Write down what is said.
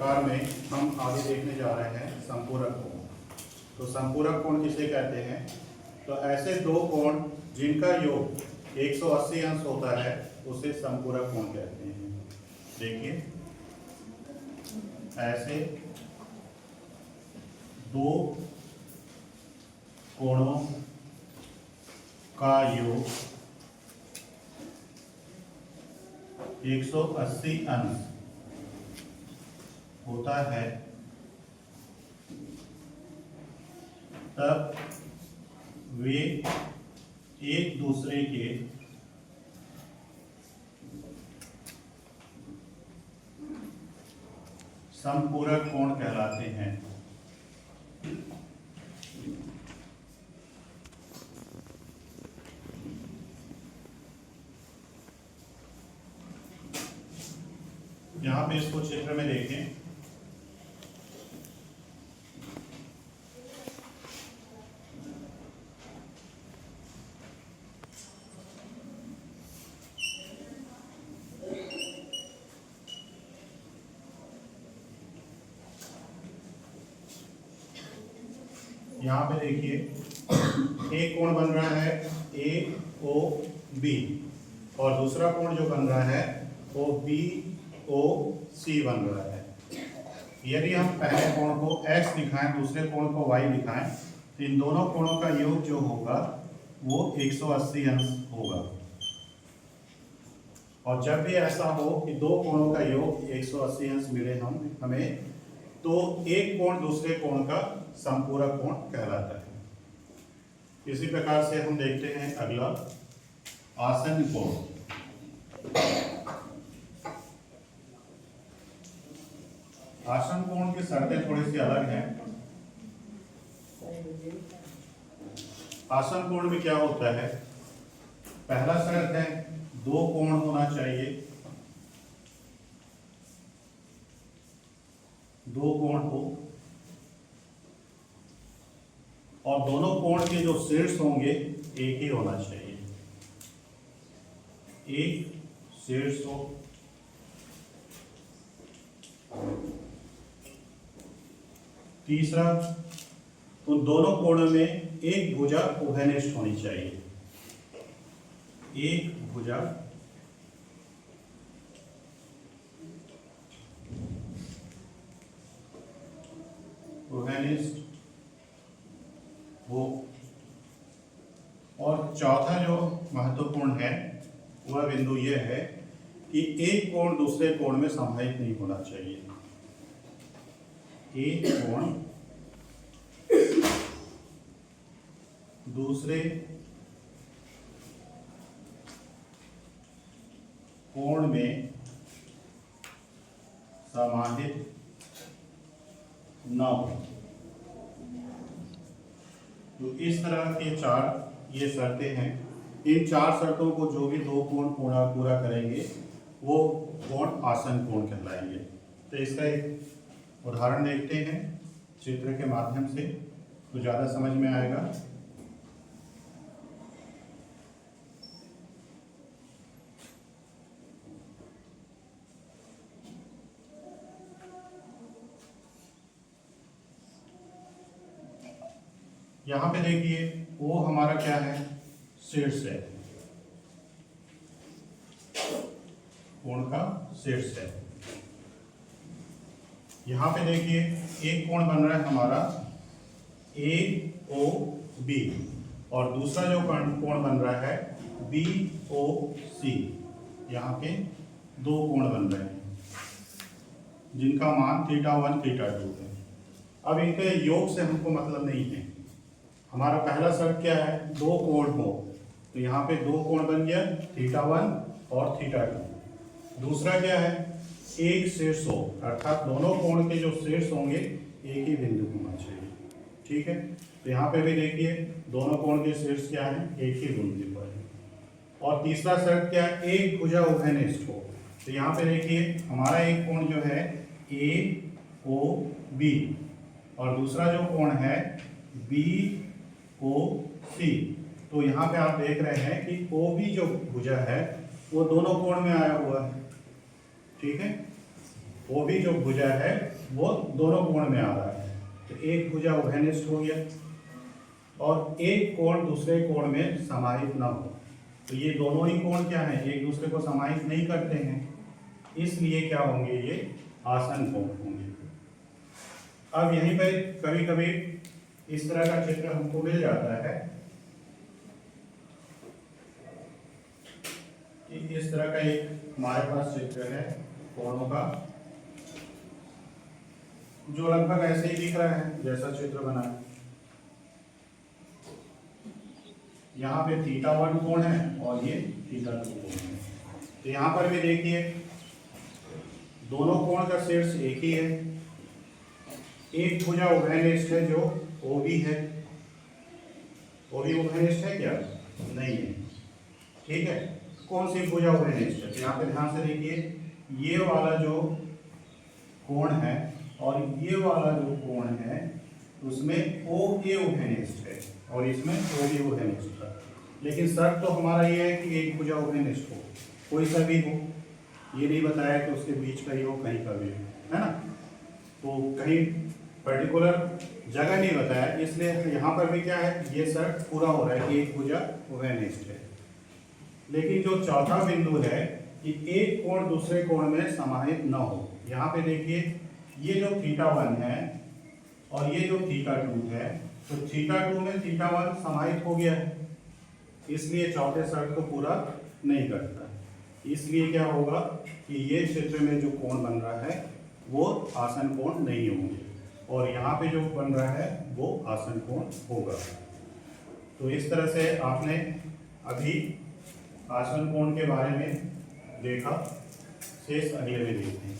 प्रकार में हम आगे देखने जा रहे हैं संपूरक कोण। तो संपूरक कोण किसे कहते हैं? तो ऐसे दो कोण जिनका योग 180 अंश होता है उसे संपूरक कोण कहते हैं। देखिए, ऐसे दो कोणों का योग 180 अंश होता है तब वे एक दूसरे के संपूरक कोण कहलाते हैं। यहां पे इसको चित्र में देखें। यहाँ पे देखिए, एक कोण बन रहा है AOB और दूसरा कोण जो बन रहा है वो BOC बन रहा है। यदि हम पहले कोण को X दिखाएं, दूसरे कोण को Y दिखाएं, तो इन दोनों कोणों का योग जो होगा वो 180 अंश होगा। और जब भी ऐसा हो कि दो कोणों का योग 180 अंश मिले हमें, तो एक कोण दूसरे कोण का संपूरक कोण कहलाता है। इसी प्रकार से हम देखते हैं अगला आसन कोण। आसन कोण की शर्तें थोड़ी सी अलग हैं। आसन कोण में क्या होता है? पहला शर्त है दो कोण होना चाहिए, दो कोण हो और दोनों कोण के जो शीर्ष होंगे एक ही होना चाहिए, एक शीर्ष हो। तीसरा, उन दोनों कोणों में एक भुजा उभयनिष्ठ होनी चाहिए, एक भुजा उभयनिष्ठ हो। और चौथा जो महत्वपूर्ण है वह बिंदु यह है कि एक कोण दूसरे कोण में समाहित नहीं होना चाहिए। एक कोण दूसरे कोण में समाहित न हो। तो इस तरह के चार ये शर्तें हैं। इन चार शर्तों को जो भी दो कोण पूरा करेंगे वो कोण आसन कोण कहलाएंगे। तो इसका एक उदाहरण देखते हैं चित्र के माध्यम से, तो ज़्यादा समझ में आएगा। यहाँ पे देखिए, वो हमारा क्या है? शीर्ष है, कोण का शीर्ष है। यहाँ पे देखिए एक कोण बन रहा है हमारा AOB और दूसरा जो कोण बन रहा है BOC। यहाँ पे दो कोण बन रहे हैं जिनका मान θ1 θ2 है। अब इनके योग से हमको मतलब नहीं है। हमारा पहला शर्त क्या है? दो कोण हो, तो यहाँ पे दो कोण बन गया θ1 और θ2। दूसरा क्या है? एक शीर्ष हो, अर्थात दोनों कोण के जो शीर्ष होंगे एक ही बिंदु होना चाहिए। ठीक है, तो यहाँ पे भी देखिए दोनों कोण के शीर्ष क्या है? एक ही बिंदु पर है। और तीसरा शर्त क्या है? एक भुजा उभयनिष्ठ हो। तो यहाँ पे देखिए हमारा एक कोण जो है AOB और दूसरा जो कोण है BOC। तो यहाँ पे आप देख रहे हैं कि OB जो भुजा है वो दोनों कोण में आया हुआ है। ठीक है, वो भी जो भुजा है वो दोनों कोण में आ रहा है, तो एक भुजा उभयनिष्ठ हो गया और एक कोण दूसरे कोण में समाहित ना हो, तो ये दोनों ही कोण क्या हैं, एक दूसरे को समाहित नहीं करते हैं, इसलिए क्या होंगे, ये आसन कोण होंगे। अब यहीं पर कभी कभी इस तरह का चित्र हमको मिल जाता है कि इस तरह का एक हमारे पास चित्र है कोणों का, जो लगभग ऐसे ही दिख रहा है जैसा चित्र बना है। यहाँ पे θ1 कोण है और ये θ2 कोण है। तो यहाँ पर भी देखिए दोनों कोण का शीर्ष एक ही है, एक भुजा उभयनिष्ठ है जो OB है। OB उभयनिष्ठ है क्या? नहीं है, ठीक है। कौन सी भुजा उभयनिष्ठ है? तो यहाँ पे ध्यान से देखिए, ये वाला जो कोण है और ये वाला जो कोण है उसमें OA उभयनिष्ठ है और इसमें OB उभयनिष्ठ है। लेकिन शर्त तो हमारा ये है कि एक भुजा उभयनिष्ठ हो, कोई सा भी हो, ये नहीं बताया कि उसके बीच का ही हो, कहीं का भी हो, है ना। तो कहीं पर्टिकुलर जगह नहीं बताया, इसलिए यहाँ पर भी क्या है, ये शर्त पूरा हो रहा है कि एक भुजा उभयनिष्ठ है। लेकिन जो चौथा बिंदु है कि एक कोण दूसरे कोण में समाहित न हो, यहाँ पे देखिए ये जो θ1 है और ये जो θ2 है, तो θ2 में θ1 समाहित हो गया है, इसलिए चौथे शर्त को पूरा नहीं करता। इसलिए क्या होगा कि ये क्षेत्र में जो कोण बन रहा है वो आसन कोण नहीं होंगे और यहाँ पे जो बन रहा है वो आसन कोण होगा। तो इस तरह से आपने अभी आसन कोण के बारे में देखा, शेष अगले में देखते हैं।